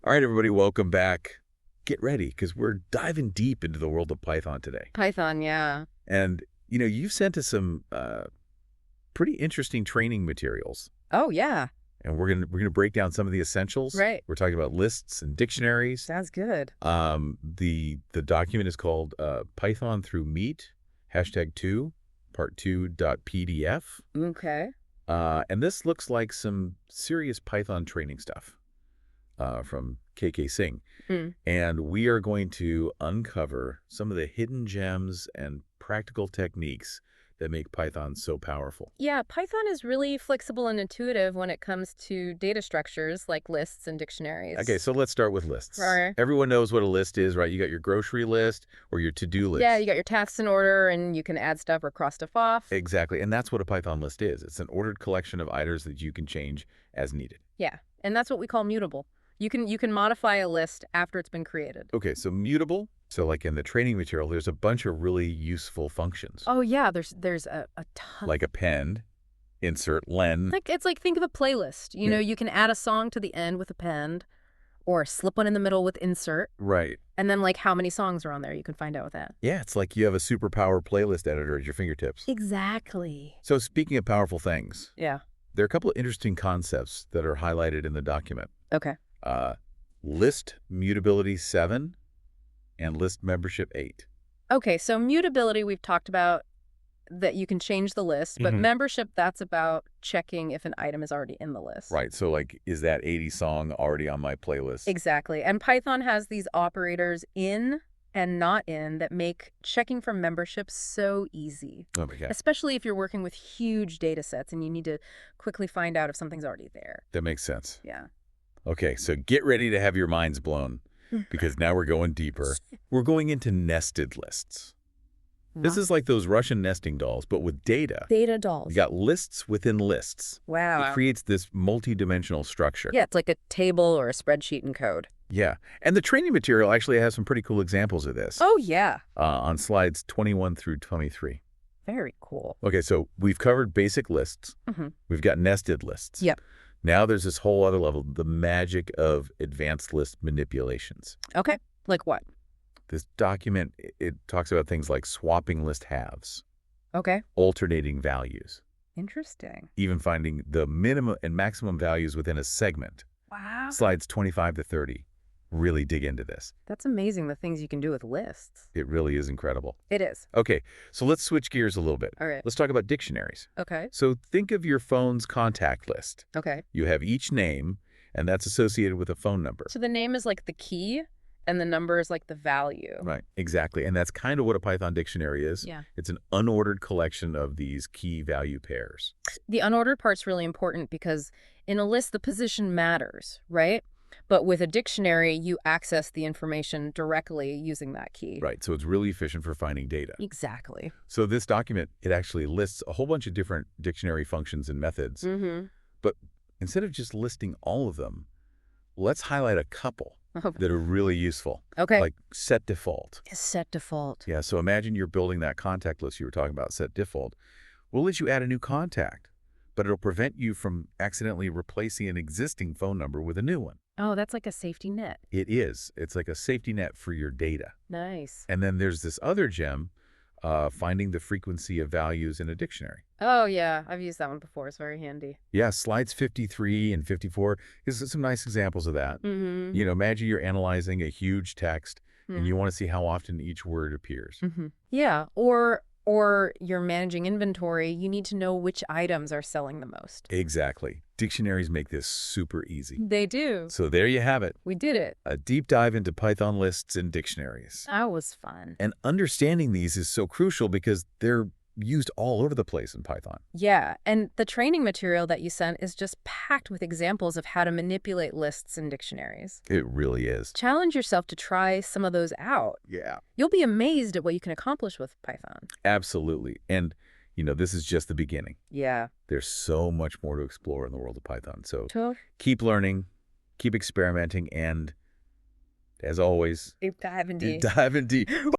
All right, everybody, welcome back. Get ready, because we're diving deep into the world of Python today. Python, yeah. And, you've sent us some pretty interesting training materials. Oh, yeah. And we're gonna break down some of the essentials. Right. We're talking about lists and dictionaries. Sounds good. The document is called Python through Meet, #2, part2.pdf. Okay. And this looks like some serious Python training stuff from KK Singh. And we are going to uncover some of the hidden gems and practical techniques that make Python so powerful. Yeah, Python is really flexible and intuitive when it comes to data structures like lists and dictionaries. Okay, so let's start with lists. Right. Everyone knows what a list is, right? You got your grocery list or your to-do list. Yeah, you got your tasks in order and you can add stuff or cross stuff off. Exactly, and that's what a Python list is. It's an ordered collection of items that you can change as needed. Yeah, and that's what we call mutable. You can modify a list after it's been created. Okay, so mutable. So like in the training material, there's a bunch of really useful functions. Oh, yeah, there's a ton. Like append, insert, len. It's like think of a playlist. You know, you can add a song to the end with append or slip one in the middle with insert. Right. And then like how many songs are on there, you can find out with that. Yeah, it's like you have a superpower playlist editor at your fingertips. Exactly. So speaking of powerful things, Yeah. there are a couple of interesting concepts that are highlighted in the document. Okay. List mutability 7 and list membership 8. Okay, so mutability we've talked about that you can change the list, but membership, that's about checking if an item is already in the list. Right, so like, is that 80 song already on my playlist? Exactly, and Python has these operators in and not in that make checking for membership so easy. Oh my God. Especially if you're working with huge data sets and you need to quickly find out if something's already there. That makes sense. Yeah. Okay, so get ready to have your minds blown, because now we're going deeper. We're going into nested lists. This is like those Russian nesting dolls, but with data. Data dolls. You got lists within lists. Wow. It creates this multi-dimensional structure. Yeah, it's like a table or a spreadsheet in code. Yeah, and the training material actually has some pretty cool examples of this. Oh, yeah. On slides 21 through 23. Very cool. Okay, so we've covered basic lists. We've got nested lists. Yep. Now there's this whole other level, the magic of advanced list manipulations. Okay. Like what? This document, it talks about things like swapping list halves, Okay. alternating values, Interesting. even finding the minimum and maximum values within a segment. Wow. Slides 25 to 30 really dig into this. That's amazing, the things you can do with lists. It really is incredible. It is. Okay, so let's switch gears a little bit. All right. Let's talk about dictionaries. Okay. So think of your phone's contact list. Okay. You have each name, and that's associated with a phone number. So the name is like the key, and the number is like the value. Right, exactly. And that's kind of what a Python dictionary is. Yeah. It's an unordered collection of these key value pairs. The unordered part's really important because in a list, the position matters, right? But with a dictionary, you access the information directly using that key. Right, so it's really efficient for finding data. Exactly. So this document, it actually lists a whole bunch of different dictionary functions and methods. But instead of just listing all of them, let's highlight a couple that are really useful. Okay. Like set default. Set default. Yeah, so imagine you're building that contact list you were talking about, set default. We'll let you add a new contact, but it'll prevent you from accidentally replacing an existing phone number with a new one. Oh, that's like a safety net. It is. It's like a safety net for your data. Nice. And then there's this other gem, finding the frequency of values in a dictionary. Oh, yeah. I've used that one before. It's very handy. Yeah, slides 53 and 54 is some nice examples of that. Imagine you're analyzing a huge text and you want to see how often each word appears. Yeah, or you're managing inventory, you need to know which items are selling the most. Exactly. Dictionaries make this super easy. They do. So there you have it. We did it. A deep dive into Python lists and dictionaries. That was fun. And understanding these is so crucial because they're used all over the place in Python. Yeah, and the training material that you sent is just packed with examples of how to manipulate lists and dictionaries. It really is. Challenge yourself to try some of those out. Yeah. You'll be amazed at what you can accomplish with Python. Absolutely. And, this is just the beginning. Yeah. There's so much more to explore in the world of Python. So Sure. keep learning, keep experimenting, and as always, Dive in deep. dive in deep.